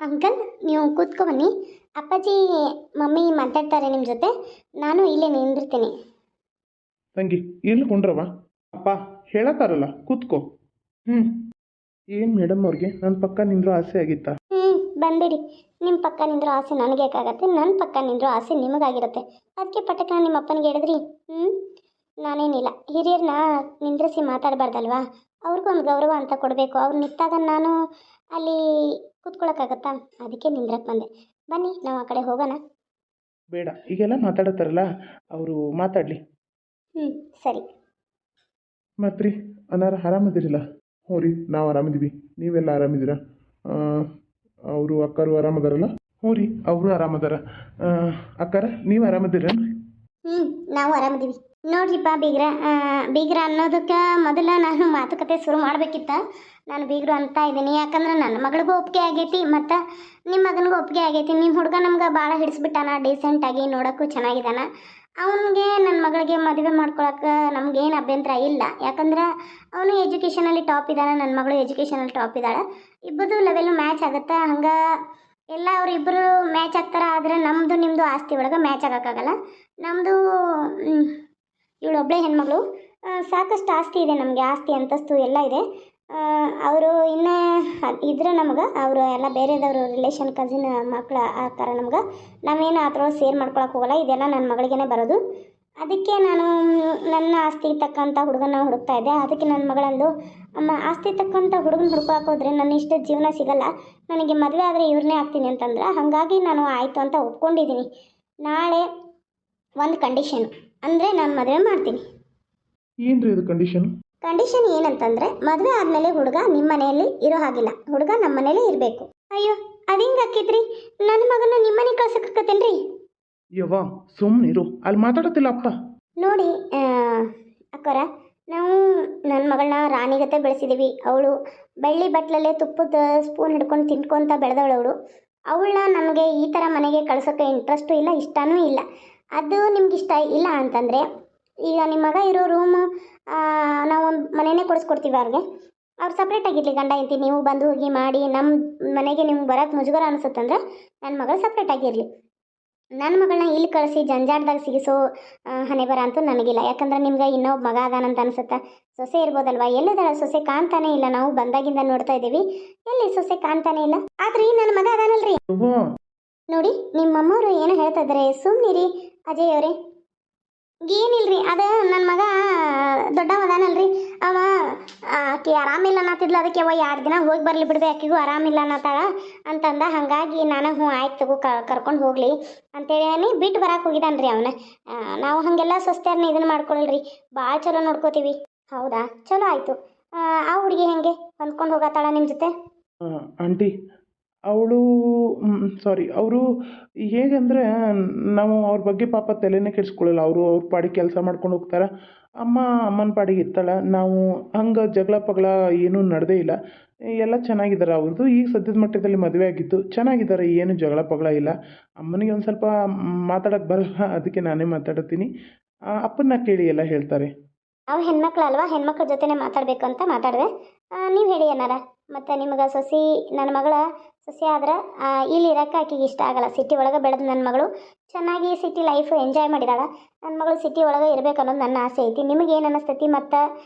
Uncle, ನೀವು ಕೂತ್ಕೊ ಬನ್ನಿ. ಅಪ್ಪಾಜಿ ಮಮ್ಮಿ ಮಾತಾಡ್ತಾರೆ ನಿಮ್ಮ ಜೊತೆ. ನಾನು ಇಲ್ಲೇ ನಿಂದಿರ್ತೀನಿ. ತಂಗಿ ಎಲ್ಲಿ ಕೊಂಡ್ರವ? ಅಪ್ಪ ಹೇಳತ್ತಾರಲ್ಲ ಕೂತ್ಕೋ. ಹ್ಞೂ ಏನು ಮೇಡಮ್ ಅವ್ರಿಗೆ ನನ್ನ ಪಕ್ಕ ನಿಂದ್ರೋ ಆಸೆ ಆಗಿತ್ತಾ? ಹ್ಞೂ, ಬಂದ್ಬಿಡಿ. ನಿಮ್ಮ ಪಕ್ಕ ನಿಂದ್ರೋ ಆಸೆ ನನಗೇಕಾಗತ್ತೆ? ನನ್ನ ಪಕ್ಕ ನಿಂದ್ರೋ ಆಸೆ ನಿಮಗಾಗಿರುತ್ತೆ. ಅದಕ್ಕೆ ಪಟಕ್ನ ನಿಮ್ಮ ಅಪ್ಪನಿಗೆ ಹೇಳಿದ್ರಿ. ನಾನೇನಿಲ್ಲ, ಹಿರಿಯರನ್ನ ನಿಂದ್ರಿಸಿ ಮಾತಾಡಬಾರ್ದಲ್ವಾ? ಅವ್ರಿಗೊಂದು ಗೌರವ ಅಂತ ಕೊಡಬೇಕು. ಅವ್ರು ನಿಂತಾಗ ನಾನು ಅಲ್ಲಿ ಕೂತ್ಕೊಳ್ಳೋಕ್ಕಾಗತ್ತಾ? ಅದಕ್ಕೆ ನಿಂದ್ರಕ್ಕೆ ಬಂದೆ. ಬನ್ನಿ, ನಾವು ಆ ಕಡೆ ಹೋಗೋಣ. ಬೇಡ, ಈಗೆಲ್ಲ ಮಾತಾಡತ್ತಾರಲ್ಲ ಅವರು ಮಾತಾಡಲಿ. ಹ್ಞೂ, ಸರಿ. ಮತ್ತು ರೀ ಅನಾರ ಆರಾಮದಿರಿಲ್ಲ? ಹ್ಞೂ ರೀ, ನಾವು ಆರಾಮಿದ್ದೀವಿ. ನೀವೆಲ್ಲ ಆರಾಮಿದ್ದೀರಾ? ಅವರು ಅಕ್ಕರು ಆರಾಮದಾರಲ್ಲ? ಹ್ಞೂ ರೀ, ಅವರು ಆರಾಮದಾರ. ಅಕ್ಕಾರ ನೀವು ಆರಾಮದಿರೇನು? ಹ್ಞೂ, ನಾವು ಆರಾಮಿದ್ದೀವಿ. ನೋಡ್ರಿಪ್ಪ ಬೀಗ್ರ, ಬೀಗ್ರ ಅನ್ನೋದಕ್ಕೆ ಮೊದಲ ನಾನು ಮಾತುಕತೆ ಶುರು ಮಾಡಬೇಕಿತ್ತ. ನಾನು ಬೀಗರು ಅಂತ ಇದ್ದೀನಿ ಯಾಕಂದ್ರೆ ನನ್ನ ಮಗಳಿಗೂ ಒಪ್ಪಿಗೆ ಆಗೈತಿ, ಮತ್ತು ನಿಮ್ಮ ಮಗನಿಗೂ ಒಪ್ಪಿಗೆ ಆಗೈತಿ. ನಿಮ್ಮ ಹುಡುಗ ನಮ್ಗೆ ಭಾಳ ಹಿಡಿಸ್ಬಿಟ್ಟಾನ, ಡೀಸೆಂಟಾಗಿ ನೋಡೋಕ್ಕೂ ಚೆನ್ನಾಗಿದ್ದಾನ. ಅವನಿಗೆ ನನ್ನ ಮಗಳಿಗೆ ಮದುವೆ ಮಾಡ್ಕೊಳಕ್ಕೆ ನಮಗೇನು ಅಭ್ಯಂತರ ಇಲ್ಲ. ಯಾಕಂದ್ರೆ ಅವನು ಎಜುಕೇಷನಲ್ಲಿ ಟಾಪ್ ಇದ್ದಾನೆ, ನನ್ನ ಮಗಳು ಎಜುಕೇಷನಲ್ಲಿ ಟಾಪ್ ಇದ್ದಾಳೆ. ಇಬ್ಬರದು ಲೆವೆಲ್ಲು ಮ್ಯಾಚ್ ಆಗುತ್ತೆ. ಹಂಗೆ ಎಲ್ಲ ಅವರಿಬ್ಬರು ಮ್ಯಾಚ್ ಆಗ್ತಾರೆ. ಆದರೆ ನಮ್ಮದು ನಿಮ್ಮದು ಆಸ್ತಿ ಒಳಗೆ ಮ್ಯಾಚ್ ಆಗೋಕ್ಕಾಗಲ್ಲ. ನಮ್ಮದು ಇವಳೊಬ್ಬಳೇ ಹೆಣ್ಮಗಳು. ಸಾಕಷ್ಟು ಆಸ್ತಿ ಇದೆ ನಮಗೆ, ಆಸ್ತಿ ಅಂತಸ್ತು ಎಲ್ಲ ಇದೆ. ಅವರು ಇನ್ನೂ ಇದ್ರೆ ನಮ್ಗೆ ಅವರು ಎಲ್ಲ ಬೇರೆದವರು ರಿಲೇಷನ್ ಕಸಿನ್ ಮಕ್ಕಳು ಆ ಥರ ನಮ್ಗೆ ನಾವೇನು ಆ ಥರ ಸೇರ್ ಮಾಡ್ಕೊಳಕ್ಕೆ ಹೋಗಲ್ಲ. ಇದೆಲ್ಲ ನನ್ನ ಮಗಳಿಗೇ ಬರೋದು. ಅದಕ್ಕೆ ನಾನು ನನ್ನ ಆಸ್ತಿ ತಕ್ಕಂಥ ಹುಡುಗನ ಹುಡುಕ್ತಾ ಇದ್ದೆ. ಅದಕ್ಕೆ ನನ್ನ ಮಗಳಂದು, ಅಮ್ಮ ಆಸ್ತಿ ತಕ್ಕಂಥ ಹುಡುಗನ ಹುಡುಕಕ್ಕೆ ಹೋದರೆ ನನ್ನ ಇಷ್ಟ ಜೀವನ ಸಿಗಲ್ಲ, ನನಗೆ ಮದುವೆ ಆದರೆ ಇವ್ರನ್ನೇ ಆಗ್ತೀನಿ ಅಂತಂದ್ರೆ, ಹಾಗಾಗಿ ನಾನು ಆಯಿತು ಅಂತ ಒಪ್ಕೊಂಡಿದ್ದೀನಿ. ನಾಳೆ ಒಂದು ಕಂಡೀಷನ್, ಅಂದರೆ ನಾನು ಮದುವೆ ಮಾಡ್ತೀನಿ. ಏನು ರೀ ಅದು ಕಂಡೀಷನ್? ಕಂಡೀಷನ್ ಏನಂತಂದರೆ, ಮದುವೆ ಆದಮೇಲೆ ಹುಡುಗ ನಿಮ್ಮ ಮನೆಯಲ್ಲಿ ಇರೋ ಹಾಗಿಲ್ಲ, ಹುಡುಗ ನಮ್ಮ ಮನೇಲೇ ಇರಬೇಕು. ಅಯ್ಯೋ, ಅದು ಹಿಂಗೆ ಹಾಕಿದ್ರಿ? ನನ್ನ ಮಗನ ನಿಮ್ಮ ಮನೆಗೆ ಕಳ್ಸಕ್ಕತ್ತೇನ್ರಿ? ಯವ್ವ ಸುಮ್ಮನಿರು, ಅಲ್ಲಿ ಮಾತಾಡತ್ತಿಲ್ಲ ಅಪ್ಪ. ನೋಡಿ ಅಕ್ಕರ, ನಾವು ನನ್ನ ಮಗಳನ್ನ ರಾಣಿಗತೆ ಬೆಳೆಸಿದ್ದೀವಿ. ಅವಳು ಬೆಳ್ಳಿ ಬಟ್ಲಲ್ಲೇ ತುಪ್ಪದ ಸ್ಪೂನ್ ಹಿಡ್ಕೊಂಡು ತಿನ್ಕೊಂತ ಬೆಳೆದವಳು. ಅವಳನ್ನ ನನಗೆ ಈ ಥರ ಮನೆಗೆ ಕಳ್ಸೋಕ್ಕೆ ಇಂಟ್ರೆಸ್ಟು ಇಲ್ಲ, ಇಷ್ಟನೂ ಇಲ್ಲ. ಅದು ನಿಮ್ಗೆ ಇಷ್ಟ ಇಲ್ಲ ಅಂತಂದರೆ, ಈಗ ನಿಮ್ಮ ಮಗ ಇರೋ ರೂಮು ನಾವು ಒಂದು ಮನೆಯೇ ಕೊಡಿಸ್ಕೊಡ್ತೀವಿ ಅವ್ರಿಗೆ. ಅವ್ರು ಸಪ್ರೇಟಾಗಿರಲಿ, ಗಂಡ ಹೆಂಡತಿ. ನೀವು ಬಂದು ಹೋಗಿ ಮಾಡಿ ನಮ್ಮ ಮನೆಗೆ ನಿಮ್ಗೆ ಬರೋಕ್ಕೆ ಮುಜುಗರ ಅನಿಸುತ್ತಂದ್ರೆ ನನ್ನ ಮಗಳು ಸಪ್ರೇಟಾಗಿರಲಿ. ನನ್ನ ಮಗಳನ್ನ ಇಲ್ಲಿ ಕಳಿಸಿ ಜಂಜಾಟದಾಗ ಸಿಗಿಸೋ ಹಣೆ ಬರ ಅಂತೂ ನನಗಿಲ್ಲ. ಯಾಕಂದ್ರೆ ನಿಮ್ಗೆ ಇನ್ನೊಬ್ಬ ಮಗ ಅದಾನಂತ ಅನಿಸುತ್ತೆ. ಸೊಸೆ ಇರ್ಬೋದಲ್ವಾ? ಎಲ್ಲಿದ್ದಾಳೆ ಸೊಸೆ? ಕಾಣ್ತಾನೇ ಇಲ್ಲ. ನಾವು ಬಂದಾಗಿಂದ ನೋಡ್ತಾ ಇದ್ದೀವಿ, ಎಲ್ಲಿ ಸೊಸೆ ಕಾಣ್ತಾನೇ ಇಲ್ಲ. ಆದ್ರೆ ನನ್ನ ಮಗ ಅದಾನಲ್ರಿ. ನೋಡಿ, ನಿಮ್ಮ ಅಮ್ಮವರು ಏನೋ ಹೇಳ್ತಾ ಇದ್ದಾರೆ, ಸುಮ್ಮನಿರಿ ಅಜಯ್ ಅವರೇ. ಏನಿಲ್ರಿ, ಅದು ನನ್ನ ಮಗ ದೊಡ್ಡವ ಅದಾನಲ್ರಿ, ಅವ ಆಕೆ ಆರಾಮಿಲ್ಲ ಅನ್ನತ್ತಿದ್ಲು. ಅದಕ್ಕೆ ಅವ 2 ದಿನ ಹೋಗಿ ಬರಲಿ ಬಿಡ್ದೆ, ಆಕೆಗೂ ಆರಾಮಿಲ್ಲ ಅನ್ನತ್ತಾಳ ಅಂತಂದ. ಹಾಗಾಗಿ ನಾನು ಹ್ಞೂ ಆಯ್ತು ತಗೋ, ಕರ್ಕೊಂಡು ಹೋಗಲಿ ಅಂತೇಳಿ ಬಿಟ್ಟು ಬರಕ್ಕೆ ಹೋಗಿದ್ದಾನ್ರಿ ಅವನ. ನಾವು ಹಾಗೆಲ್ಲ ಸ್ವಸ್ಥರನ್ನ ಇದನ್ನು ಮಾಡ್ಕೊಳ್ಳಲ್ರಿ, ಭಾಳ ಚಲೋ ನೋಡ್ಕೋತೀವಿ. ಹೌದಾ, ಚಲೋ ಆಯಿತು. ಆ ಹುಡುಗಿ ಹೆಂಗೆ ಹೊಂದ್ಕೊಂಡು ಹೋಗತ್ತಾಳ ನಿಮ್ಮ ಜೊತೆ? ಆಂಟಿ ಅವಳು ಸಾರಿ ಅವರು ಹೇಗಂದರೆ, ನಾವು ಅವ್ರ ಬಗ್ಗೆ ಪಾಪ ತಲೆನೇ ಕೆಡಿಸ್ಕೊಳ್ಳಲ್ಲ. ಅವ್ರ ಪಾಡಿಗೆ ಕೆಲಸ ಮಾಡ್ಕೊಂಡು ಹೋಗ್ತಾರೆ. ಅಮ್ಮನ ಪಾಡಿಗೆ ಇರ್ತಾಳೆ. ನಾವು ಹಂಗೆ ಜಗಳ ಪಗಳ ಏನೂ ನಡೆದೇ ಇಲ್ಲ. ಎಲ್ಲ ಚೆನ್ನಾಗಿದ್ದಾರೆ. ಅವ್ರದ್ದು ಈಗ ಸದ್ಯದ ಮಟ್ಟದಲ್ಲಿ ಮದುವೆ ಆಗಿತ್ತು, ಚೆನ್ನಾಗಿದ್ದಾರೆ, ಏನು ಜಗಳ ಪಗಳ ಇಲ್ಲ. ಅಮ್ಮನಿಗೆ ಒಂದು ಸ್ವಲ್ಪ ಮಾತಾಡೋಕ್ಕೆ ಬರಲ್ಲ, ಅದಕ್ಕೆ ನಾನೇ ಮಾತಾಡ್ತೀನಿ. ಅಪ್ಪನ್ನ ಕೇಳಿ ಎಲ್ಲ ಹೇಳ್ತಾರೆ. ನಾವು ಹೆಣ್ಮಕ್ಳು ಅಲ್ವಾ, ಹೆಣ್ಮಕ್ಳ ಜೊತೆನೇ ಮಾತಾಡಬೇಕು ಅಂತ ಮಾತಾಡಿದೆ. ನೀವು ಹೇಳಿ ಏನಾರ. ಮತ್ತು ನಿಮಗೆ ಸೊಸಿ, ನನ್ನ ಮಗಳ ಸೊಸೆ ಆದ್ರೆ ಇಲ್ಲಿ ಇರೋಕ್ಕೆ ಆಕೆಗೆ ಇಷ್ಟ ಆಗಲ್ಲ. ಸಿಟಿ ಒಳಗೆ ಬೆಳೆದು ನನ್ನ ಮಗಳು ಚೆನ್ನಾಗಿ ಸಿಟಿ ಲೈಫು ಎಂಜಾಯ್ ಮಾಡಿದಾಳೆ. ನನ್ನ ಮಗಳು ಸಿಟಿ ಒಳಗೆ ಇರಬೇಕು ಅನ್ನೋದು ನನ್ನ ಆಸೆ ಐತಿ. ನಿಮಗೇನು ಅನ್ನಿಸ್ತೈತಿ? ಮತ್ತು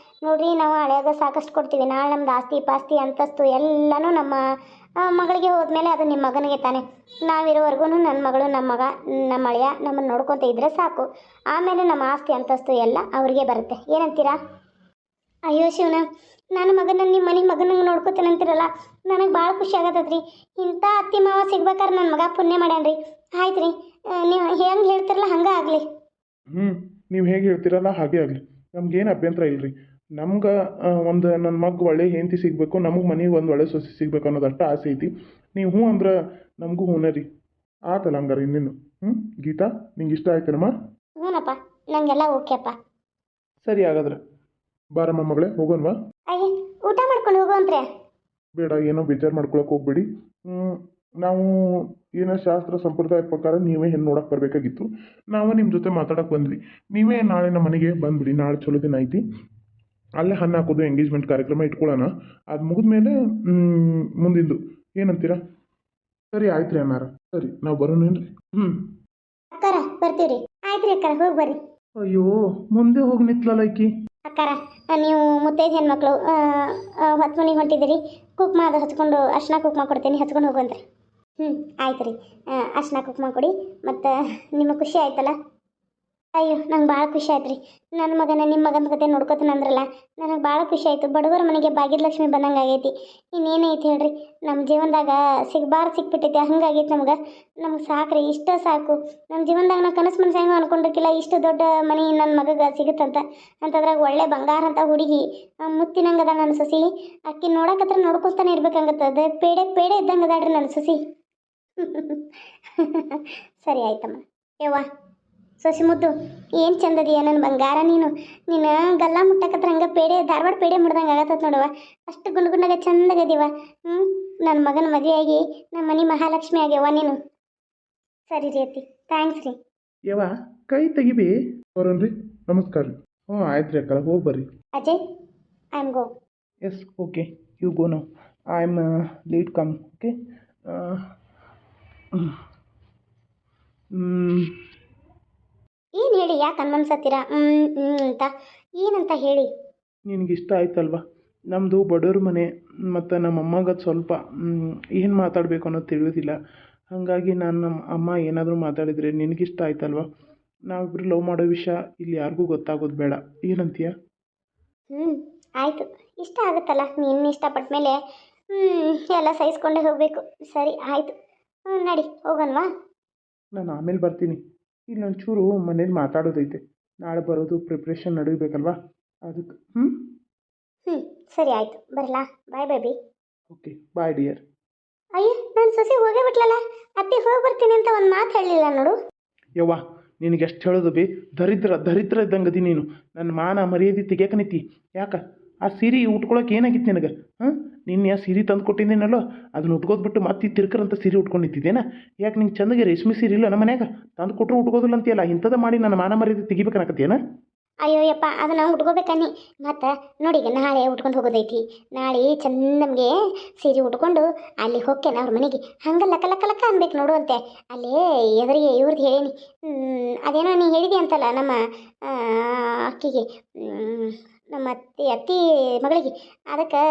ನೋಡಿರಿ, ನಾವು ಹಳೆಯಾಗ ಸಾಕಷ್ಟು ಕೊಡ್ತೀವಿ. ನಾಳೆ ನಮ್ದು ಆಸ್ತಿ ಪಾಸ್ತಿ ಅಂತಸ್ತು ಎಲ್ಲನೂ ನಮ್ಮ ಮಗಳಿಗೆ ಹೋದ್ಮೇಲೆ ಅದು ನಿಮ್ಮ ಮಗನಿಗೆ ತಾನೆ. ನಾವಿರೋವರೆಗೂ ನನ್ನ ಮಗಳು, ನಮ್ಮ ಮಗ, ನಮ್ಮ ಅಳಿಯ ನಮ್ಮನ್ನು ನೋಡ್ಕೊತ ಇದ್ದರೆ ಸಾಕು. ಆಮೇಲೆ ನಮ್ಮ ಆಸ್ತಿ ಅಂತಸ್ತು ಎಲ್ಲ ಅವ್ರಿಗೆ ಬರುತ್ತೆ. ಏನಂತೀರಾ? ಅಯ್ಯೋ ಶಿವನ, ನನ್ನ ಮಗನ ನಿಮ್ಮ ಮನೆ ಮಗನಂಗೆ ನೋಡ್ಕೋತೇನೆ ಅಂತೀರಲ್ಲ, ನನಗೆ ಭಾಳ ಖುಷಿ ಆಗತ್ತದ್ರಿ. ಇಂಥ ಅತ್ತಿ ಮಾವ ಸಿಗ್ಬೇಕಾದ್ರೆ ನನ್ನ ಮಗ ಪುಣ್ಯ ಮಾಡ್ಯಾನ್ರಿ. ಆಯ್ತು ರೀ, ನೀವು ಹೆಂಗೆ ಹೇಳ್ತಿರಲ್ಲ ಹಂಗೆ ಆಗಲಿ. ನೀವು ಹೇಗೆ ಹೇಳ್ತೀರಲ್ಲ ಹಾಗೆ ಆಗಲಿ, ನಮ್ಗೇನು ಅಭ್ಯಂತರ ಇಲ್ಲರಿ. ನಮ್ಗೆ ಒಂದು ನನ್ನ ಮಗ ಒಳ್ಳೆ ಹೆಂಡತಿ ಸಿಗಬೇಕು, ನಮಗೆ ಮನೆಗೆ ಒಂದು ಒಳ್ಳೆ ಸೊಸೆ ಸಿಗ್ಬೇಕು ಅನ್ನೋದಷ್ಟು ಆಸೆ ಐತಿ. ನೀವು ಹ್ಞೂ ಅಂದ್ರೆ ನಮಗೂ ಹೂನ ರೀ. ಆತಲ್ಲ ಹಂಗಾರೆ ಇನ್ನೇನು. ಗೀತಾ, ನಿಂಗೆ ಇಷ್ಟ ಆಯ್ತೇನಮ್ಮ? ಹ್ಞೂನಪ್ಪ, ನನಗೆಲ್ಲ ಓಕೆಪ್ಪ. ಸರಿ, ಹಾಗಾದ್ರೆ ಬಾರಮ್ಮ ಮಗಳೇ, ಹೋಗೋಣವಾ? ಅಯ್ಯ, ಊಟ ಮಾಡ್ಕೊಂಡು ಹೋಗುವಂತ್ರೆ. ಬೇಡ, ಏನೋ ಬೇಜಾರು ಮಾಡ್ಕೊಳಕ್ಕೆ ಹೋಗ್ಬೇಡಿ. ನಾವು ಏನೋ ಶಾಸ್ತ್ರ ಸಂಪ್ರದಾಯ ಪ್ರಕಾರ ನೀವೇ ಹೆಣ್ಣು ನೋಡಕ್ಕೆ ಬರಬೇಕಾಗಿತ್ತು. ನಾವು ನಿಮ್ಮ ಜೊತೆ ಮಾತಾಡಕ್ಕೆ ಬಂದ್ವಿ. ನೀವೇ ನಾಳೆ ನಮ್ಮ ಮನೆಗೆ ಬಂದುಬಿಡಿ. ನಾಳೆ ಚಲೋ ದಿನ ಐತಿ, ಅಲ್ಲೇ ಹಣ್ಣು ಹಾಕೋದು ಎಂಗೇಜ್ಮೆಂಟ್ ಕಾರ್ಯಕ್ರಮ ಇಟ್ಕೊಳ್ಳೋಣ. ಅದು ಮುಗಿದ್ಮೇಲೆ ಮುಂದಿಂದು ಏನಂತೀರಾ? ಸರಿ ಆಯ್ತು ರೀ ಅನ್ನಾರ. ಸರಿ ನಾವು ಬರೋನೇನ್ರಿ? ಹ್ಞೂ. ಅಕ್ಕಾರ ಬರ್ತೀವ್ರಿ. ಆಯ್ತು ರೀ ಅಕ್ಕಾರ, ಹೋಗಿ ಬರ್ರಿ. ಅಯ್ಯೋ, ಮುಂದೆ ಹೋಗಿ ನಿಂತ್ಲಲ್ಲ ಆಕಿ. ಅಕ್ಕಾರ, ನೀವು ಮುತ್ತೈದು ಹೆಣ್ಮಕ್ಳು ಹೊತ್ತು ಮನೆಗೆ ಹೊಂಟಿದ್ದೀರಿ. ಕುಕ್ಮ ಅದು ಹಚ್ಕೊಂಡು ಅರ್ಶಿನ ಕುಕ್ಮ ಕೊಡ್ತೀನಿ, ಹಚ್ಕೊಂಡು ಹೋಗುವಂತ್ರಿ. ಹ್ಞೂ ಆಯ್ತು ರೀ. ಅರ್ಶಿನ ಕುಕ್ಮ ಕೊಡಿ. ಮತ್ತು ನಿಮಗೆ ಖುಷಿ ಆಯ್ತಲ್ಲ? ಅಯ್ಯೋ, ನಂಗೆ ಭಾಳ ಖುಷಿ ಆಯ್ತು ರೀ. ನನ್ನ ಮಗನ ನಿಮ್ಮ ಮಗನ ಕತೆ ನೋಡ್ಕೊತೀನಿ ಅಂದ್ರಲ್ಲ, ನನಗೆ ಭಾಳ ಖುಷಿ ಆಯಿತು. ಬಡವರ ಮನೆಗೆ ಭಾಗ್ಯಲಕ್ಷ್ಮಿ ಬಂದಂಗೆ ಆಗೈತಿ. ಇನ್ನೇನೈತಿ ಹೇಳ್ರಿ, ನಮ್ಮ ಜೀವನದಾಗ ಸಿಕ್ಬಿಟ್ಟೈತಿ, ಹಂಗಾಗೈತಿ ನಮ್ಗೆ. ನಮ್ಗೆ ಸಾಕು ರೀ, ಇಷ್ಟ ಸಾಕು. ನಮ್ಮ ಜೀವನದಾಗ ನಾವು ಕನಸು ಮನಸ್ಸಾಗೂ ಅನ್ಕೊಂಡಿರ್ಕಿಲ್ಲ ಇಷ್ಟು ದೊಡ್ಡ ಮನೆ ನನ್ನ ಮಗಗೆ ಸಿಗುತ್ತಂತ. ಅಂತದ್ರಾಗ ಒಳ್ಳೆ ಬಂಗಾರ ಅಂತ ಹುಡುಗಿ, ಮುತ್ತಿನಂಗೆ ಅದ ನನ್ನ ಸೊಸಿ. ಅಕ್ಕಿ ನೋಡಕತ್ರ ನೋಡ್ಕೊತಾನೆ ಇರ್ಬೇಕಂಗತ್ತೆ. ಅದು ಪೇಡೆ ಪೇಡೆ ಇದ್ದಂಗೆ ಅದಾಡ್ರಿ ನನ್ನ ಸೊಸಿ. ಸರಿ ಆಯ್ತಮ್ಮ. ಯವ್ವ ಸೊಸಿ ಮುದ್ದು, ಏನು ಚಂದದಿಯ ನನ್ನ ಬಂಗಾರ. ನೀನು ಗಲ್ಲ ಮುಟ್ಟಕತ್ರ ಹಂಗೆ ಪೇಡೆ ಧಾರವಾಡ ಪೇಡೆ ಮುಡ್ದಂಗೆ ಆಗತ್ತದ ನೋಡವ. ಅಷ್ಟು ಗುಂಡ್ಗುಂಡಾಗ ಚಂದಾಗದಿವ. ನನ್ನ ಮಗನ ಮದುವೆಯಾಗಿ ನಮ್ಮ ಮನೆ ಮಹಾಲಕ್ಷ್ಮಿ ಆಗ್ಯವ ನೀನು. ಸರಿ ರೀ ಅತ್ತಿ, ಥ್ಯಾಂಕ್ಸ್ ರೀ. ಯವ್ವ, ಕೈ ತೆಗಿಬಿ. ಬರೋನ್ರಿ. ನಮಸ್ಕಾರ ರೀ. ಹ್ಞೂ ಆಯ್ತು ರೀ ಅಕ್ಕ, ಹೋಗಿ ಬರ್ರಿ. Ajay, I am go. Yes, okay, you go now. I am late come. Okay. ಏನು ಹೇಳಿ, ಯಾಕೆ ಅನ್ಮನ್ಸತ್ತೀರ ಅಂತ? ಏನಂತ ಹೇಳಿ? ನಿನಗಿಷ್ಟ ಆಯ್ತಲ್ವಾ? ನಮ್ಮದು ಬಡವ್ರ ಮನೆ, ಮತ್ತು ನಮ್ಮ ಅಮ್ಮಗೆ ಸ್ವಲ್ಪ ಏನು ಮಾತಾಡಬೇಕು ಅನ್ನೋದು ತಿಳಿಯೋದಿಲ್ಲ. ಹಾಗಾಗಿ ನಾನು ನಮ್ಮ ಅಮ್ಮ ಏನಾದರೂ ಮಾತಾಡಿದರೆ ನಿನಗಿಷ್ಟ ಆಯ್ತಲ್ವಾ? ನಾವಿಬ್ಬರು ಲವ್ ಮಾಡೋ ವಿಷಯ ಇಲ್ಲಿ ಯಾರಿಗೂ ಗೊತ್ತಾಗೋದು ಬೇಡ. ಏನಂತೀಯ? ಆಯಿತು, ಇಷ್ಟ ಆಗುತ್ತಲ್ಲ. ನೀನು ಇಷ್ಟಪಟ್ಟ ಮೇಲೆ ಎಲ್ಲ ಸಹಿಸ್ಕೊಂಡೇ ಹೋಗಬೇಕು. ಸರಿ ಆಯಿತು, ನಡಿ ಹೋಗೋಣವಾ? ನಾನು ಆಮೇಲೆ ಬರ್ತೀನಿ. ಇಲ್ಲೊಂಚೂರು ಮನೇಲಿ ಮಾತಾಡೋದೈತೆ. ನಾಳೆ ಬರೋದು ಪ್ರಿಪ್ರೇಷನ್ ನಡೀಬೇಕಲ್ವಾ, ಅದಕ್ಕೆ. ಸರಿ ಆಯಿತು, ಬರಲಾ? ಬಾಯ್ ಬೇಬಿ. ಓಕೆ, ಬಾಯ್ ಡಿಯರ್. ಅಯ್ಯೋ, ನನ್ನ ಸೊಸೆ ಹೋಗೇ ಬಿಟ್ಲಲ್ಲ. ಅತ್ತೆ ಹೋಗಿ ಬರ್ತೀನಿ ಅಂತ ಒಂದು ಮಾತು ಹೇಳಲಿಲ್ಲ ನೋಡು. ಯವ್ವ, ನಿನಗೆ ಎಷ್ಟು ಹೇಳೋದು ಬಿ? ದರಿದ್ರ ಇದ್ದಂಗೆ ಅದಿ ನೀನು. ನನ್ನ ಮಾನ ಮರ್ಯಾದೆ ತೆಗಿಯಕ್ಕೆ ನಿಂತಿ. ಯಾಕೆ ಆ ಸೀರೆ ಉಟ್ಕೊಳಕ್ಕೆ ಏನಾಗಿತ್ತು ನಿನಗೆ? ನಿನ್ನೆ ಆ ಸೀರೆ ತಂದು ಕೊಟ್ಟಿದ್ದೀನಲ್ಲೋ, ಅದನ್ನ ಉಟ್ಕೋದ್ಬಿಟ್ಟು ಮತ್ತೆ ತಿರ್ಕರಂತ ಸೀರೆ ಉಟ್ಕೊಂಡು ನಿಂತಿದ್ದೇನ? ಯಾಕೆ ನಿಂಗೆ ಚಂದಗೆ ರೇಷ್ಮೆ ಸೀರೆ ಇಲ್ಲ ನಮ್ಮ ಮನ್ಯಾಗ? ತಂದು ಕೊಟ್ಟರು ಉಟ್ಕೋದಿಲ್ಲ ಅಂತೀಯಲ್ಲ, ಇಂಥದ್ದು ಮಾಡಿ ನನ್ನ ಮಾನ ಮರ್ಯಾದೆ ತೆಗಿಬೇಕನ್ನಕತ್ತೇನ? ಅಯ್ಯೋ ಯಪ್ಪ, ಅದನ್ನು ಉಟ್ಕೋಬೇಕನ್ನಿ. ಮತ್ತು ನೋಡಿ, ನಾಳೆ ಉಟ್ಕೊಂಡು ಹೋಗೋದೈತಿ. ನಾಳೆ ಚಂದ ನಮಗೆ ಸೀರೆ ಉಟ್ಕೊಂಡು ಅಲ್ಲಿ ಹೋಗ್ತೇನೆ ಅವ್ರ ಮನೆಗೆ. ಹಂಗೆ ಲಕ್ಕ ಲಕ್ಕ ಲಕ್ಕ ಅನ್ಬೇಕು ನೋಡುವಂತೆ. ಅಲ್ಲೇ ಎದುರಿಗೆ ಇವ್ರದ್ದು ಹೇಳೀನಿ. ಅದೇನೋ ನೀ ಹೇಳಿದೆ ಅಂತಲ್ಲ ನಮ್ಮ ಅಕ್ಕಿಗೆ, ನಮ್ಮ ಅತ್ತಿ ಮಗಳಿಗೆ. ಅದಕ್ಕೆ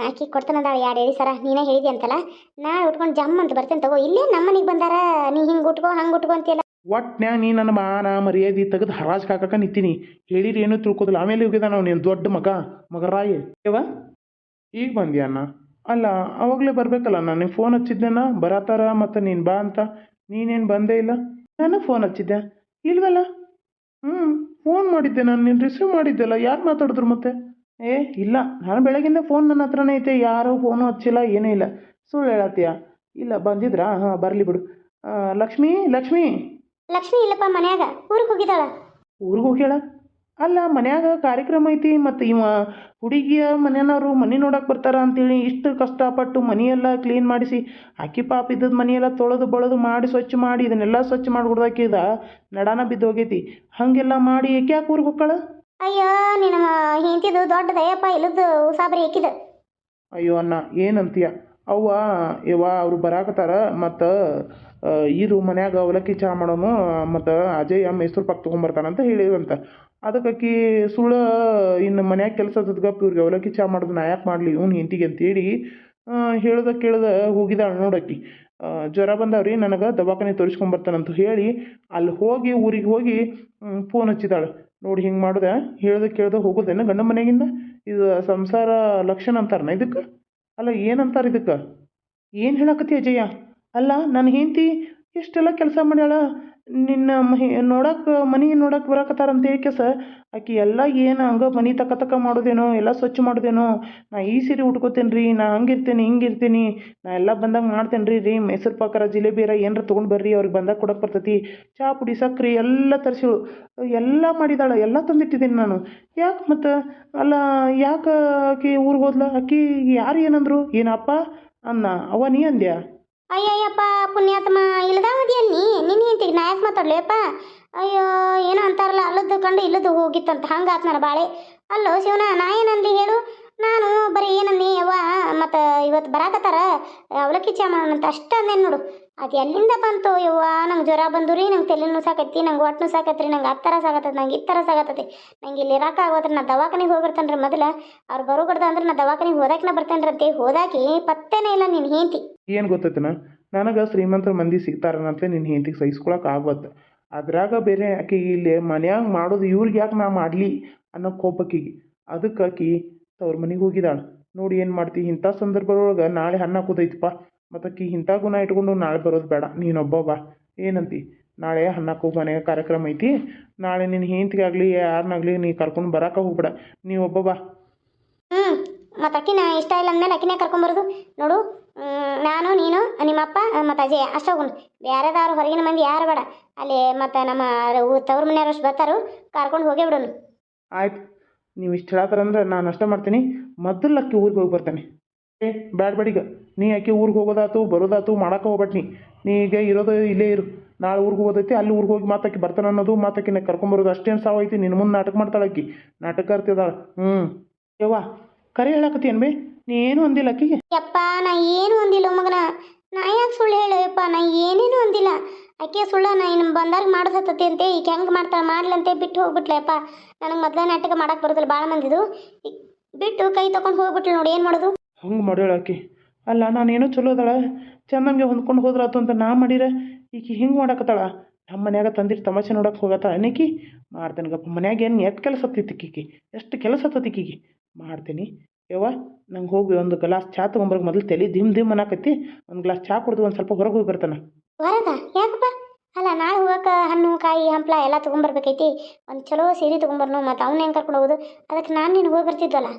ಅಕ್ಕಿ ಕೊಡ್ತಾನಂದಾಳೆ 2 ಸರ. ನೀನೇ ಹೇಳಿದೆ ಅಂತಲ್ಲ, ನಾಳೆ ಉಟ್ಕೊಂಡು ಜಮ್ಮ ಅಂತ ಬರ್ತೇನೆ ತಗೋ. ಇಲ್ಲೇ ನಮ್ಮ ಮನೆಗೆ ಬಂದಾರ, ನೀ ಹಿಂಗೆ ಉಟ್ಕೋ ಹಂಗೆ ಉಟ್ಕೋ ಅಂತೀಯಲ್ಲ. ಒಟ್ನ್ಯಾಗ ನೀ ನನ್ನ ಮಾನ ಮರ್ಯಾದೆ ತೆಗೆದು ಹರಾಜ್ ಹಾಕಕ್ಕೆ ನಿಂತೀನಿ. ಹೇಳಿರಿ ಏನೂ ತಿಳ್ಕೋದಿಲ್ಲ. ಆಮೇಲೆ ಹೋಗಿದ ನಾವು ನೀನು ದೊಡ್ಡ ಮಗರಾಯ ಯವ್ವ. ಈಗ ಬಂದ್ಯಾ ಅಣ್ಣ? ಅಲ್ಲ, ಅವಾಗಲೇ ಬರಬೇಕಲ್ಲ. ನಾನು ಫೋನ್ ಹಚ್ಚಿದ್ದೇನ ಬರತ್ತಾರ ಮತ್ತು ನೀನು ಬಾ ಅಂತ. ನೀನೇನು ಬಂದೇ ಇಲ್ಲ. ನಾನು ಫೋನ್ ಹಚ್ಚಿದ್ದೆ ಇಲ್ವಲ್ಲ? ಫೋನ್ ಮಾಡಿದ್ದೆ ನಾನು, ನೀನು ರಿಸೀವ್ ಮಾಡಿದ್ದೆಲ್ಲ. ಯಾರು ಮಾತಾಡಿದ್ರು ಮತ್ತೆ? ಇಲ್ಲ, ನಾನು ಬೆಳಗಿಂದ ಫೋನ್ ನನ್ನ ಹತ್ರನೇ ಐತೆ. ಯಾರೂ ಫೋನು ಹಚ್ಚಿಲ್ಲ, ಏನೂ ಇಲ್ಲ. ಸುಳ್ಳು ಹೇಳತ್ತೀಯ? ಇಲ್ಲ ಬಂದಿದ್ರಾ? ಹಾಂ, ಬರಲಿ ಬಿಡು. ಲಕ್ಷ್ಮಿ ಲಕ್ಷ್ಮಿ ಇಲ್ಲಪ್ಪ, ಮನ್ಯಾಗ. ಊರಿಗೆ ಹೋಗಿದ್ದಾಳ. ಊರಿಗೆ ಹೋಗ್ಯಾಳ? ಅಲ್ಲ, ಮನ್ಯಾಗ ಕಾರ್ಯಕ್ರಮ ಐತಿ. ಮತ್ತು ಇವ ಹುಡುಗಿಯ ಮನೆಯವರು ಮನೆ ನೋಡಕ್ಕೆ ಬರ್ತಾರ ಅಂತೇಳಿ ಇಷ್ಟು ಕಷ್ಟಪಟ್ಟು ಮನೆಯೆಲ್ಲ ಕ್ಲೀನ್ ಮಾಡಿಸಿ, ಆಕಿ ಪಾಪ ಇದ್ದದ್ದು ಮನೆಯೆಲ್ಲ ತೊಳೆದು ಬಳದು ಮಾಡಿ ಸ್ವಚ್ಛ ಮಾಡಿ ಇದನ್ನೆಲ್ಲ ಸ್ವಚ್ಛ ಮಾಡಿಬಿಡ್ದಾಕಿದ ನಡಾನ ಬಿದ್ದೋಗೈತಿ. ಹಾಗೆಲ್ಲ ಮಾಡಿ ಏಕೆ ಯಾಕೆ ಊರಿಗೆ ಹೋಗ್ತಾಳ? ಅಯ್ಯೋ, ನಿನ್ನ ಹೆಂಡತಿದು ದೊಡ್ಡದಯ್ಯಪ್ಪ, ಇಲ್ಲದ್ದು ಉಸಾಬರಿ ಏಕಿದ. ಅಯ್ಯೋ ಅಣ್ಣ, ಏನಂತೀಯ? ಯವ್ವ ಅವರು ಬರಾಕತ್ತಾರ. ಮತ್ತು ಇರು ಮನ್ಯಾಗ ಅವಲಕ್ಕಿ ಚಹಾ ಮಾಡೋನು, ಮತ್ತು ಅಜಯ್ ಮೈಸೂರು ಪಾಕ್ ತೊಗೊಂಬರ್ತಾನಂತ ಹೇಳಿವಂತ. ಅದಕ್ಕೆ ಸುಳ್ಳು ಇನ್ನು ಮನ್ಯಾಗ ಕೆಲಸ ಗಪ್ಪ ಇವ್ರಿಗೆ ಅವಲಕ್ಕಿ ಚಹಾ ಮಾಡೋದು ನಾ ಯಾಕೆ ಮಾಡಲಿ ಇವ್ನು ಹೆಂಡತಿಗೆ ಅಂತೇಳಿ ಕೇಳ್ದೆ ಹೋಗಿದ್ದಾಳೆ ನೋಡಕ್ಕಿ. ಜ್ವರ ಬಂದವ್ರಿ ನನಗೆ, ದವಾಖಾನೆ ತೋರಿಸ್ಕೊಂಬರ್ತಾನಂತ ಹೇಳಿ ಅಲ್ಲಿ ಹೋಗಿ ಊರಿಗೆ ಹೋಗಿ ಫೋನ್ ಹಚ್ಚಿದಾಳೆ. ನೋಡಿ ಹಿಂಗೆ ಮಾಡಿದೆ, ಕೇಳ್ದೆ ಹೋಗೋದೇನ ಗಂಡ ಮನೆಗಿಂದ? ಇದು ಸಂಸಾರ ಲಕ್ಷಣ ಅಂತಾರನ ಇದಕ್ಕೆ? ಅಲ್ಲ, ಏನಂತಾರೆ ಇದಕ್ಕೆ? ಏನು ಹೇಳಕತ್ತಿ ಅಜಯ್ಯ? ಅಲ್ಲ, ನನ್ನ ಹೆಂಡತಿ ಎಷ್ಟೆಲ್ಲ ಕೆಲಸ ಮಾಡ್ಯಾಳ. ನಿನ್ನ ಮನೆ ನೋಡಕ್ಕೆ ಬರಕತ್ತಾರ ಅಂತೇಳಿ ಕೆಸ ಆಕಿ ಎಲ್ಲ ಏನು ಹಂಗೆ ಮನೆ ತಕ್ಕ ಮಾಡೋದೇನೋ, ಎಲ್ಲ ಸ್ವಚ್ಛ ಮಾಡೋದೇನೋ. ನಾ ಈ ಸೀರೆ ಉಟ್ಕೋತೇನೆ ರೀ, ನಾ ಹಂಗಿರ್ತೀನಿ ಹಿಂಗಿರ್ತೀನಿ, ನಾ ಎಲ್ಲ ಬಂದಾಗ ಮಾಡ್ತೇನೆ ರೀ ಮೈಸೂರು ಪಾಕರ ಜಿಲೇಬಿಯರ ಏನಾರ ತೊಗೊಂಡು ಬರ್ರಿ, ಅವ್ರಿಗೆ ಬಂದಾಗ ಕೊಡಕ್ಕೆ ಬರ್ತೈತಿ. ಚಹಾ ಪುಡಿ ಸಕ್ರೆ ಎಲ್ಲ ತರಿಸಿಳು, ಎಲ್ಲ ಮಾಡಿದಾಳೆ, ಎಲ್ಲ ತಂದಿಟ್ಟಿದ್ದೀನಿ ನಾನು. ಯಾಕೆ ಮತ್ತು? ಅಲ್ಲ, ಯಾಕೆ ಆಕಿ ಊರಿಗೆ ಹೋದ್ಲ? ಆಕಿ ಯಾರು ಏನಂದ್ರು? ಏನಪ್ಪ ಅನ್ನ ಅವ್ವ ನೀ ಅಂದ್ಯಾ? ಅಯ್ಯಯ್ಯಪ್ಪ ಪುಣ್ಯಾತ್ಮ, ಇಲ್ಲದಾವದಿಯ ನಿನ್ನ ಹೆಂಡತಿಗೆ ನಾ ಯಾಕೆ ಮಾತಾಡ್ಲಿಯಪ್ಪ? ಅಯ್ಯೋ, ಏನೋ ಅಂತಾರಲ್ಲ, ಅಲ್ಲದ್ದು ಕಂಡು ಇಲ್ಲದ್ದು ಹೋಗಿತ್ತಂತ. ಹಂಗಾತ್ ನನ್ನ ಬಾಳೆ. ಅಲ್ಲೋ ಶಿವನ, ನಾ ಏನಂದ್ಲಿ ಹೇಳು? ನಾನು ಬರೀ ಏನನ್ನಿ ಯವ್ವ ಮತ್ತು ಇವತ್ತು ಬರಾಕತ್ತಾರ ಅವಲಕ್ಕಿ ಚಾ ಮಾಡೋಣ ಅಂತ ಅಷ್ಟ ಅಂದೇನು ನೋಡು. ಅದು ಎಲ್ಲಿಂದ ಬಂತು ಯವ್ವ, ನಂಗೆ ಜ್ವರ ಬಂದು ರೀ, ನಂಗೆ ತಲೆನೂ ಸಾಕೈತಿ, ನಂಗೆ ಹೊಟ್ಟೆನೂ ಸಾಕತ್ರಿ, ನಂಗೆ ಆ ಥರ ಸಾಕತ್ತೈತಿ, ನಂಗೆ ಈ ಥರ ಸಾಕತ್ತೈತಿ, ನಂಗೆ ಇಲ್ಲಿ ಇರಾಕ ಆಗೋದ್ರಿ, ನಾ ದವಾಖಾನಿಗೆ ಹೋಗಿರ್ತೇನೆ ರೀ ಮೊದಲು. ಅವ್ರು ಬರೋಗಡ್ದ ಅಂದ್ರೆ ನಾ ದವಾಖಾನಿಗೆ ಹೋದಾಕಿನ ಬರ್ತೇನೆ ರೀ ಅಂತ ಹೋದಾಕಿ ಪತ್ತೇನೇ ಇಲ್ಲ ನಿನ್ನ ಹೆಂಡತಿ. ಏನು ಗೊತ್ತೈತನ, ನನಗೆ ಶ್ರೀಮಂತರ ಮಂದಿ ಸಿಗ್ತಾರನಂತೆ ನಿನ್ನ ಹೆಂಡತಿಗೆ ಸಹಿಸ್ಕೊಳಕ್ಕೆ ಆಗೋದು. ಅದ್ರಾಗ ಬೇರೆ ಆಕೆ ಇಲ್ಲಿ ಮನ್ಯಾಗ ಮಾಡೋದು ಇವ್ರಿಗೆ ಯಾಕೆ ನಾ ಮಾಡಲಿ ಅನ್ನೋ ಕೋಪಕ್ಕಿಗೆ, ಅದಕ್ಕೆ ಆಕಿ ಅವ್ರ ಮನೆಗೆ ಹೋಗಿದ್ದಾಳೆ. ನೋಡಿ ಏನು ಮಾಡ್ತಿ, ಇಂಥ ಸಂದರ್ಭದೊಳಗೆ ನಾಳೆ ಹಣ್ಣು ಹಾಕೋದೈತಪ್ಪ, ಮತ್ತು ಆಕಿ ಇಂಥ ಗುಣ ಇಟ್ಕೊಂಡು ನಾಳೆ ಬರೋದು ಬೇಡ, ನೀನೊಬ್ಬ ಬಾ. ಏನಂತಿ, ನಾಳೆ ಹಣ್ಣಾಕೋ ಮನೆಗೆ ಕಾರ್ಯಕ್ರಮ ಐತಿ, ನಾಳೆ ನಿನ್ನ ಹೆಂಡತಿಗಾಗಲಿ ಯಾರನ್ನಾಗಲಿ ನೀ ಕರ್ಕೊಂಡು ಬರೋಕೆ ಹೋಗ್ಬೇಡ, ನೀ ಒಬ್ಬ ಬಾ. ಮತ್ತು ಅಕ್ಕಿನ ಇಷ್ಟ ಇಲ್ಲ ಅಂದಮೇಲೆ ಅಕ್ಕಿನೇ ಕರ್ಕೊಂಬರೋದು ನೋಡು. ನಾನು ನೀನು ನಿಮ್ಮಪ್ಪ ಮತ್ತು ಅಜಯ್ ಅಷ್ಟು ಹೋಗೋಣ, ಬೇರೆದವ್ರು ಹೊರಗಿನ ಮಂದಿ ಯಾರು ಬೇಡ. ಅಲ್ಲಿ ಮತ್ತು ನಮ್ಮ ತವ್ರ ಮನೆಯವ್ರು ಅಷ್ಟು ಬರ್ತಾರೋ ಕರ್ಕೊಂಡು ಹೋಗೇ ಬಿಡೋನು. ಆಯ್ತು, ನೀವು ಇಷ್ಟು ಹೇಳತ್ತಾರಂದ್ರೆ ನಾನು ಅಷ್ಟೇ ಮಾಡ್ತೀನಿ. ಮೊದಲು ಅಕ್ಕಿ ಊರಿಗೆ ಹೋಗಿ ಬರ್ತೇನೆ. ಬ್ಯಾಡ ಬೇಡೀಗ, ನೀ ಆಕೆ ಊರಿಗೆ ಹೋಗೋದಾತು ಬರೋದಾತು ಮಾಡೋಕೆ ಹೋಗ್ಬೇಡಿ. ನೀ ಈಗ ಇರೋದು ಇಲ್ಲೇ ಇರು, ನಾಳೆ ಊರಿಗೆ ಹೋಗೋದೈತಿ, ಅಲ್ಲಿ ಊರಿಗೆ ಹೋಗಿ ಮಾತಾಕಿ ಬರ್ತಾನೆ ಅನ್ನೋದು, ಮಾತಾಕಿನ ಕರ್ಕೊಂಬರೋದು ಅಷ್ಟೇನು ಸಾವೈತಿ. ನಿನ್ನ ಮುಂದೆ ನಾಟಕ ಮಾಡ್ತಾಳೆ ಆಕಿ, ನಾಟಕ ಇರ್ತಿದ್ದಾಳೆ. ಯವ್ವ ಕರೆ ಹೇಳಕತ್ತೀಯನ್ ಬೇ, ನೀ ಏನು ಅಂದಿಲ್ಲ ಆಕಿಗೆ? ಯಪ್ಪ ನಾ ಏನು ಅಂದಿಲ್ಲ ಮಗನ, ನಾ ಯಾಕೆ ಸುಳ್ಳು ಹೇಳಪ್ಪ, ನಾ ಏನೇನು ಅಂದಿಲ್ಲ. ಆಕೆ ಸುಳ್ಳ ನಾ ಇನ್ನು ಬಂದಾಗ ಮಾಡೋದತ್ತತಿ ಅಂತೆ, ಈಗ ಹೆಂಗೆ ಮಾಡ್ತಾಳೆ ಮಾಡ್ಲಂತೆ ಬಿಟ್ಟು ಹೋಗ್ಬಿಟ್ಲಪ್ಪ. ನನಗೆ ಮೊದಲೇ ನಾಟಕ ಮಾಡಕ್ಕೆ ಬರೋದಿಲ್ಲ, ಭಾಳ ಮಂದಿದು ಬಿಟ್ಟು ಕೈ ತೊಗೊಂಡು ಹೋಗ್ಬಿಟ್ಲು ನೋಡಿ, ಏನು ಮಾಡೋದು? ಹಂಗೆ ಮಾಡ್ಯಾಳ ಆಕಿ. ಅಲ್ಲ ನಾನೇನೋ ಚಲೋ ಅದಾಳ, ಚಂದಂಗೆ ಹೊಂದ್ಕೊಂಡು ಹೋದ್ರಾತು ಅಂತ ನಾ ಮಾಡಿರ, ಈಕಿ ಹಿಂಗೆ ಮಾಡಕತ್ತಾಳ. ನಮ್ಮ ಮನ್ಯಾಗ ತಂದಿಟ್ಟು ತಮಾಷೆ ನೋಡಕ್ಕೆ ಹೋಗತ್ತಾಳ ಏನಕಿ? ಮಾಡ್ತೇನೆ ಗಪ್ಪ. ಮನ್ಯಾಗ ಏನು ಎಷ್ಟು ಕೆಲಸ ಹತ್ತೈತಿ ಈಕಿಗೆ, ಎಷ್ಟು ಕೆಲಸ ಹತ್ತೈತಿ ಈಕಿಗೆ. ಮಾಡ್ತೀನಿ ಯವ್ವ, ನಂಗೆ ಹೋಗಿ ಒಂದು ಗ್ಲಾಸ್ ಚಹಾ ತೊಗೊಂಬರ್ಗ, ಮೊದಲು ತಲೆ ದಿಮ್ ಅನ್ನಕತ್ತಿ. ಒಂದು ಗ್ಲಾಸ್ ಚಹಾ ಕುಡ್ದು ಒಂದು ಸ್ವಲ್ಪ ಹೊರಗೆ ಹೋಗಿ ಬರ್ತಾನೆ. ಹೊರಗ ಯಾಕಪ್ಪ? ಅಲ್ಲ ನಾಳೆ ಹೋಗಕ್ಕೆ ಹಣ್ಣು ಕಾಯಿ ಹಂಪ್ಲ ಎಲ್ಲ ತೊಗೊಂಬರ್ಬೇಕೈತಿ, ಒಂದು ಚಲೋ ಸೀರೆ ತೊಗೊಂಬರ್ನು, ಮತ್ತು ಅವ್ನ ಹೆಂಗೆ ಕರ್ಕೊಂಡು ಹೋಗೋದು? ಅದಕ್ಕೆ ನಾನು ನೀನು ಹೋಗಿ ಬರ್ತಿದ್ವಲ್ಲ.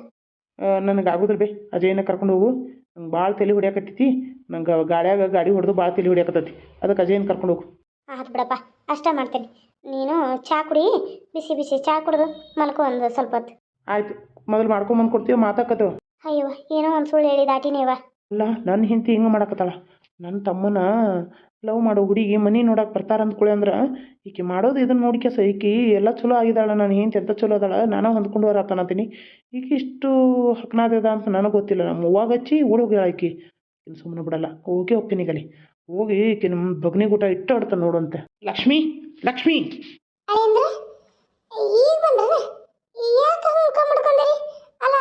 ನನಗೆ ಆಗೋದಿಲ್ಲ ಬೇ, ಅಜಯನ ಕರ್ಕೊಂಡು ಹೋಗು. ನಂಗೆ ಭಾಳ ತಲೆ ಹೊಡಿಯಾಕತ್ತೈತಿ, ನಂಗೆ ಗಾಡ್ಯಾಗ ಗಾಡಿ ಹೊಡೆದು ಭಾಳ ತಲೆ ಹೊಡಿಯಾಕತ್ತೈತಿ, ಅದಕ್ಕೆ ಅಜಯನ ಕರ್ಕೊಂಡು ಹೋಗು. ಆಯ್ತು ಬಿಡಪ್ಪ, ಅಷ್ಟೇ ಮಾಡ್ತೇನೆ. ನೀನು ಚಹಾ ಕುಡಿ, ಬಿಸಿ ಬಿಸಿ ಚಹಾ ಕುಡಿದು ಮಲ್ಕೊ ಒಂದು ಸ್ವಲ್ಪ ಹೊತ್ತು. ಆಯ್ತು, ಮೊದಲು ಮಾಡ್ಕೊಂಬಂದು ಕೊಡ್ತೀವಿ, ಮಾತಾಕತ್ತೇವ. ಅಯ್ಯೋ ಏನೋ ಒಂದು ಸುಳ್ಳು ಹೇಳಿ ದಾಟಿನೇವ. ಅಲ್ಲ ನನ್ನ ಹೆಂಡತಿ ಹಿಂಗೆ ಮಾಡಕತ್ತಾಳ. ನನ್ನ ತಮ್ಮನ ಲವ್ ಮಾಡೋ ಹುಡುಗಿ ಮನೆ ನೋಡಕ್ಕೆ ಬರ್ತಾರ ಅಂದ್ಕೊಳ್ಳಿ ಅಂದ್ರೆ, ಈಕೆ ಮಾಡೋದು ಇದನ್ನು ನೋಡಿಕೆಸ ಈಕಿ ಎಲ್ಲ ಚಲೋ ಆಗಿದ್ದಾಳೆ. ನನ್ನ ಹೆಂಡತಿ ಎಂತ ಚಲೋ ಅದಾಳ, ನಾನು ಹೊಂದ್ಕೊಂಡು ಬರತ್ತಾನಂತೀನಿ. ಈಕೆ ಇಷ್ಟು ಹಕ್ನಾದ ಅಂತ ನನಗೆ ಗೊತ್ತಿಲ್ಲ. ನಮ್ಮ ಅವ್ವಾಗ ಹಚ್ಚಿ ಓಡೋಗ್ಯಾಳ ಈಕಿ. ಇನ್ನು ಸುಮ್ಮನೆ ಬಿಡಲ್ಲ, ಹೋಗಿ ಹೋಗ್ತೀನಿ ಗಲಿ, ಹೋಗಿ ಈಕೆ ನಮ್ಮ ಬಗ್ನಿಗೆ ಊಟ ಇಟ್ಟು ಆಡ್ತಾನೆ ನೋಡುವಂತೆ. ಲಕ್ಷ್ಮಿ ಲಕ್ಷ್ಮಿ ಈಗ ಬಂದ್ರೆ ಯಾಕೆ ಮುಖ ಮಾಡ್ಕೊಂಡ್ರಿ? ಅಲ್ಲ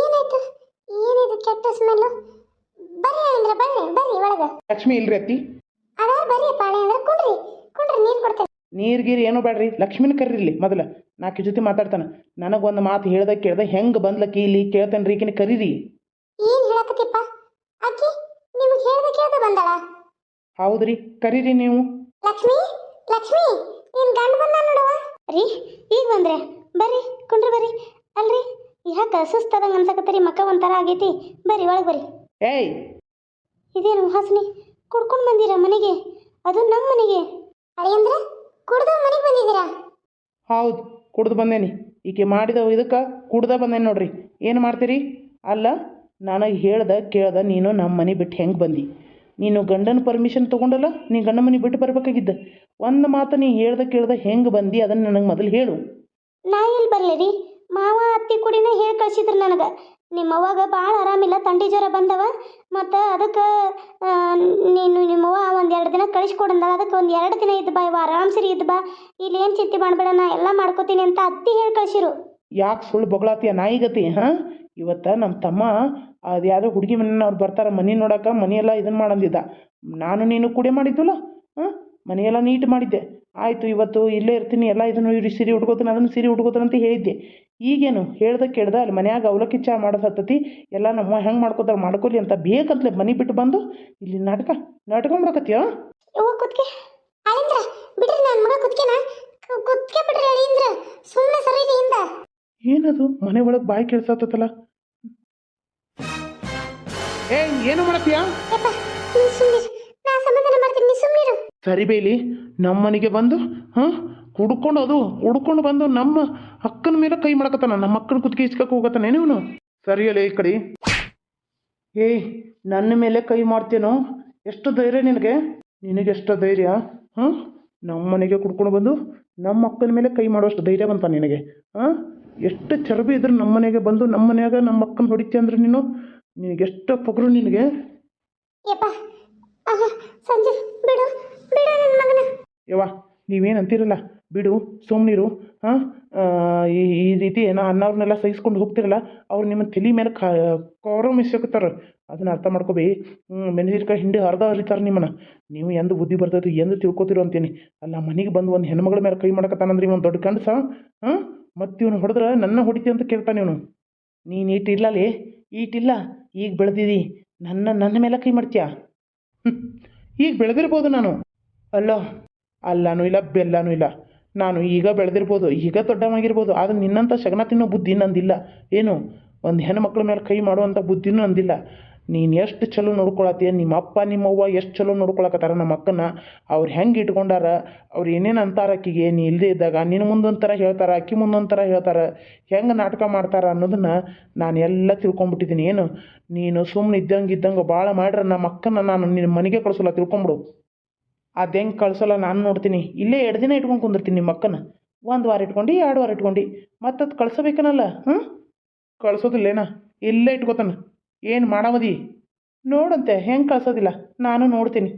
ಏನಾಯ್ತು? ಏನಿದು ಕೆಟ್ಟ ಸ್ಮೆಲ್ಲು? ಬರ್ರಿ ಅಂದ್ರೆ ಬರ್ರಿ ಬರ್ರಿ ಒಳಗೆ. ಲಕ್ಷ್ಮಿ ಇಲ್ರಿ ಅತ್ತಿ? ಅದ ಬರ್ರಿ ಪಾಳೆ ಅಂದ್ರೆ ಕುಂಡ್ರಿ ಕುಂಡ್ರಿ, ನೀರು ಕೊಡ್ತೇನೆ. ನೀರು ಗೀರು ಏನೂ ಬೇಡ್ರಿ, ಲಕ್ಷ್ಮಿನ ಕರೀರಿ ಮೊದಲು, ನಾಲ್ಕು ಜೊತೆ ಮಾತಾಡ್ತಾನೆ. ನನಗೊಂದು ಮಾತು ಹೇಳ್ದೆ ಕೇಳ್ದೆ ಹೆಂಗೆ ಬಂದ್ಲಕ್ಕಿ ಇಲ್ಲಿ ಕೇಳ್ತಾನೆ ರೀ, ಈಕಿನ ಕರೀರಿ. ಏನು ಹೇಳಕತ್ತಿಪ್ಪ? ಅಕ್ಕಿ ನಿಮ್ಗೆ ಹೇಳ್ದೆ ಕೇಳ್ದೆ ಬಂದಳ? ಹೌದ್ರಿ, ಕರೀರಿ ನೀವು. ಲಕ್ಷ್ಮಿ ಲಕ್ಷ್ಮಿ, ನಿನ್ ಗಂಡ ಬಂದ ನೋಡುವ. ರೀ ಈಗ ಬಂದ್ರೆ ಬರ್ರಿ ಕುಂಡ್ರಿ ಬರ್ರಿ. ಅಲ್ರಿ ಯಾಕೆ ಸುಸ್ತದಂಗೆ ಅನ್ಸಕತ್ತರಿ, ಮಕ್ಕ ಒಂಥರ ಆಗೈತಿ, ಬರ್ರಿ ಒಳಗೆ ಬರ್ರಿ. ಏಯ್ ಇದೇನು ವಾಸನೆ? ಕುಡ್ಕೊಂಡು ಬಂದಿರಾ ಮನೆಗೆ? ಅದು ನಮ್ಮ ಮನೆಗೆ. ಅಳಿಯಂದ್ರೆ ಕುಡ್ದು ಮನೆಗೆ ಬಂದಿದ್ದೀರಾ? ಹೌದು, ಕುಡ್ದು ಬಂದೇನಿ. ಈಕೆ ಮಾಡಿದ ಇದಕ್ಕೆ ಕುಡ್ದ ಬಂದೇನಿ ನೋಡ್ರಿ. ಏನು ಮಾಡ್ತೀರಿ? ಅಲ್ಲ ನನಗೆ ಹೇಳ್ದೆ ಕೇಳ್ದೆ ನೀನು ನಮ್ಮ ಮನೆ ಬಿಟ್ಟು ಹೆಂಗೆ ಬಂದು? ನೀನು ಗಂಡನ ಪರ್ಮಿಷನ್ ತೊಗೊಂಡಲ್ಲ, ನೀ ಗಂಡ ಮನೆ ಬಿಟ್ಟು ಬರಬೇಕಾಗಿದ್ದ. ಒಂದು ಮಾತು ನೀ ಹೇಳ್ದೆ ಕೇಳ್ದೆ ಹೆಂಗೆ ಬಂದು ಅದನ್ನು ನನಗೆ ಮೊದಲು ಹೇಳು. ನಾ ಎಲ್ಲಿ ಬರಲಿ ರೀ, ಮಾವ ಅತ್ತಿ ಕುಡಿನ ಹೇಳಿ ಕಳ್ಸಿದ್ರು ನನಗೆ. ನಿಮ್ಮವ್ವಾಗ ಭಾಳ ಆರಾಮಿಲ್ಲ, ತಂಡಿ ಜ್ವರ ಬಂದವ, ಮತ್ತು ಅದಕ್ಕೆ ನಿಮ್ಮವ್ವ ಒಂದು 2 ದಿನ ಕಳಿಸ್ಕೊಡಂದಳ. ಅದಕ್ಕೆ ಒಂದು 2 ದಿನ ಇದ್ದು ಬಾ, ಇವ ಆರಾಮ್ ಸರಿ ಇದ್ದು ಬಾ, ಇಲ್ಲಿ ಏನು ಚಿಂತೆ ಮಾಡಬೇಡ, ನಾ ಎಲ್ಲ ಮಾಡ್ಕೋತೀನಿ ಅಂತ ಅತ್ತಿ ಹೇಳಿ ಕಳ್ಸಿರು. ಯಾಕೆ ಸುಳ್ಳು ಬೊಗಳಾತಿಯ ನಾಯಿಗತಿ? ಹಾಂ, ಇವತ್ತು ನಮ್ಮ ತಮ್ಮ ಅದು ಯಾವುದೋ ಹುಡುಗಿ ಮನೆಯವ್ರು ಅವ್ರು ಬರ್ತಾರೆ ಮನೆ ನೋಡೋಕೆ, ಮನೆಯೆಲ್ಲ ಇದನ್ನು ಮಾಡಂದಿದ್ದ. ನಾನು ನೀನು ಕುಡಿ ಮಾಡಿದ್ವಲ್ಲ, ಹಾಂ, ಮನೆಯೆಲ್ಲ ನೀಟ್ ಮಾಡಿದ್ದೆ. ಆಯಿತು, ಇವತ್ತು ಇಲ್ಲೇ ಇರ್ತೀನಿ, ಎಲ್ಲ ಇದನ್ನು ಇವ್ರು ಸೀರೆ ಉಟ್ಕೋತೀನಿ, ಅದನ್ನು ಸೀರೆ ಉಟ್ಕೋತೀನಿ ಅಂತ ಹೇಳಿದ್ದೆ. ಈಗೇನು ಹೇಳ್ದೆ ಕೇಳ್ದೆ ಅಲ್ಲಿ ಮನ್ಯಾಗ ಅವಲಕ್ಕಿ ಚಾ ಮಾಡೋದು ಹತ್ತತಿ, ಎಲ್ಲ ನಮ್ಮ ಹೆಂಗೆ ಮಾಡ್ಕೋತಾರೆ ಮಾಡ್ಕೊಲಿ ಅಂತ ಬೇಕಂತಲೇ ಮನೆ ಬಿಟ್ಟು ಬಂದು ಇಲ್ಲಿ ನಾಟಕ ಮಾಡಕತ್ತೀಯ? ಕುತ್ಕೆ ಅಳಿಂದ್ರ ಬಿಡ್ರಿ, ನನ್ನ ಮಗ ಕುತ್ಕೆನ ಕುತ್ಕೆ ಬಿಡ್ರಿ ಅಳಿಂದ್ರ, ಸುಮ್ಮನೆ ಸರಿ ಹಿಂದ. ಏನದು ಮನೆ ಒಳಗೆ ಬಾಯಿ ಕೇಳಿಸತ್ತಲ್ಲ? ಏಯ್ ಏನು ಮಾಡತ್ತೀಯ? ನಾ ಸಮಾಧಾನ ಮಾಡ್ತೀನಿ, ನೀ ಸುಮ್ಮನಿರು. ಸರಿ ಬೇಲಿ, ನಮ್ಮ ಮನೆಗೆ ಬಂದು ಹಾಂ ಹುಡ್ಕೊಂಡು ಬಂದು ನಮ್ಮ ಅಕ್ಕನ ಮೇಲೆ ಕೈ ಮಾಡಕತ್ತಾನ, ನಮ್ಮ ಅಕ್ಕನ ಕುತ್ತಿಗೆ ಇಸ್ಕಕ್ಕೆ ಹೋಗತ್ತಾನೆ ನೀವನು. ಸರಿಯಲ್ಲ ಈ ಕಡೆ. ಏಯ್ ನನ್ನ ಮೇಲೆ ಕೈ ಮಾಡ್ತೇನೋ? ಎಷ್ಟು ಧೈರ್ಯ ನಿನಗೆ? ನಿನಗೆಷ್ಟು ಧೈರ್ಯ? ಹಾಂ, ನಮ್ಮ ಮನೆಗೆ ಕುಡ್ಕೊಂಡು ಬಂದು ನಮ್ಮ ಅಕ್ಕನ ಮೇಲೆ ಕೈ ಮಾಡೋಷ್ಟು ಧೈರ್ಯ ಬಂತ ನಿನಗೆ? ಹಾಂ, ಎಷ್ಟು ಚರ್ಬಿ ಇದ್ರೆ ನಮ್ಮ ಮನೆಗೆ ಬಂದು ನಮ್ಮ ಮನ್ಯಾಗ ನಮ್ಮ ಅಕ್ಕನ ಹೊಡಿತಿ ಅಂದ್ರೆ ನೀನು ನಿನಗೆಷ್ಟು ಪೊಗರು ನಿನಗೆ. ಯಪ್ಪ ಸಂಜೆ ಬಿಡು ಬಿಡು ನನ್ನ ಮಗನ. ಯವ್ವ ನೀವೇನು ಅಂತೀರಲ್ಲ ಬಿಡು ಸುಮ್ಮನಿರು. ಹಾಂ ಈ ರೀತಿ ಏನೋ ಅನ್ನೋರ್ನೆಲ್ಲ ಸಹಿಸ್ಕೊಂಡು ಹೋಗ್ತಿರಲ್ಲ ಅವ್ರು ನಿಮ್ಮ ತಲೆ ಮೇಲೆ ಕೌರವ ಮಿಸ್ಕೋತಾರೆ. ಅದನ್ನ ಅರ್ಥ ಮಾಡ್ಕೋಬಿ. ಮೆಣಸಿನ್ಕಾಯಿ ಹಿಂಡಿ ಅರ್ಧ ಹರಿತಾರೆ ನಿಮ್ಮನ್ನ. ನೀವು ಎಂದು ಬುದ್ಧಿ ಬರ್ತೈತಿ ಎಂದು ತಿಳ್ಕೊತಿರೋ ಅಂತೀನಿ. ಅಲ್ಲ ಮನೆಗೆ ಬಂದು ಒಂದು ಹೆಣ್ಮಗಳ ಮೇಲೆ ಕೈ ಮಾಡಕತ್ತಾನಂದ್ರೆ ಇವನು ದೊಡ್ಡ ಗಂಡಸ. ಹಾಂ ಮತ್ತು ಇವನು ಹೊಡೆದ್ರೆ ನನ್ನ ಹೊಡಿತಿ ಅಂತ ಕೇಳ್ತಾನೆ ಇವನು. ನೀನು ಈಟಿಲ್ಲಲೇ ಈಟಿಲ್ಲ, ಈಗ ಬೆಳೆದಿದಿ ನನ್ನ ಮೇಲೆ ಕೈ ಮಾಡ್ತೀಯ. ಈಗ ಬೆಳೆದಿರ್ಬೋದು ನಾನು. ಅಲ್ಲನೂ ಇಲ್ಲ ಬೆಲ್ಲನೂ ಇಲ್ಲ. ನಾನು ಈಗ ಬೆಳೆದಿರ್ಬೋದು, ಈಗ ದೊಡ್ಡವಾಗಿರ್ಬೋದು, ಆದರೆ ನಿನ್ನಂಥ ಶಗನ ತಿನ್ನೋ ಬುದ್ಧಿ ನಂದಿಲ್ಲ. ಏನು ಒಂದು ಹೆಣ್ಮಕ್ಳ ಮೇಲೆ ಕೈ ಮಾಡುವಂಥ ಬುದ್ಧಿನೂ ನಂದಿಲ್ಲ. ನೀನು ಎಷ್ಟು ಚಲೋ ನೋಡ್ಕೊಳತ್ತೀಯ, ನಿಮ್ಮ ಅಪ್ಪ ನಿಮ್ಮವ್ವ ಎಷ್ಟು ಚಲೋ ನೋಡ್ಕೊಳಕತ್ತಾರ ನಮ್ಮ ಅಕ್ಕನ. ಅವ್ರು ಹೆಂಗೆ ಇಟ್ಕೊಂಡಾರ, ಅವ್ರು ಏನೇನು ಅಂತಾರ ಆಕಿಗೆ ನೀ ಇಲ್ಲದೆ ಇದ್ದಾಗ. ನಿನ್ನ ಮುಂದೊಂಥರ ಹೇಳ್ತಾರೆ, ಅಕ್ಕಿ ಮುಂದೊಂಥರ ಹೇಳ್ತಾರೆ, ಹೆಂಗೆ ನಾಟಕ ಮಾಡ್ತಾರೆ ಅನ್ನೋದನ್ನು ನಾನು ಎಲ್ಲ ತಿಳ್ಕೊಂಬಿಟ್ಟಿದ್ದೀನಿ. ಏನು ನೀನು ಸುಮ್ಮನೆ ಇದ್ದಂಗೆ ಭಾಳ ಮಾಡ್ರೆ ನಮ್ಮ ಅಕ್ಕನ ನಾನು ನಿನ್ನ ಮನೆಗೆ ಕಳಿಸೋಲ್ಲ, ತಿಳ್ಕೊಂಬಿಡು. ಅದು ಹೆಂಗೆ ಕಳ್ಸೋಲ್ಲ ನಾನು ನೋಡ್ತೀನಿ. ಇಲ್ಲೇ 2 ದಿನ ಇಟ್ಕೊಂಡು ಕುಂದಿರ್ತೀನಿ ನಿಮ್ಮ ಅಕ್ಕನ. 1 ವಾರ ಇಟ್ಕೊಂಡು 2 ವಾರ ಇಟ್ಕೊಂಡು ಮತ್ತು ಅದು ಕಳ್ಸಬೇಕನಲ್ಲ. ಕಳ್ಸೋದಿಲ್ಲೇನ, ಇಲ್ಲೇ ಇಟ್ಕೋತಾನೆ. ಏನು ಮಾಡಾವದಿ ನೋಡಂತೆ ಹೆಂಗೆ ಕಳ್ಸೋದಿಲ್ಲ ನಾನು ನೋಡ್ತೀನಿ.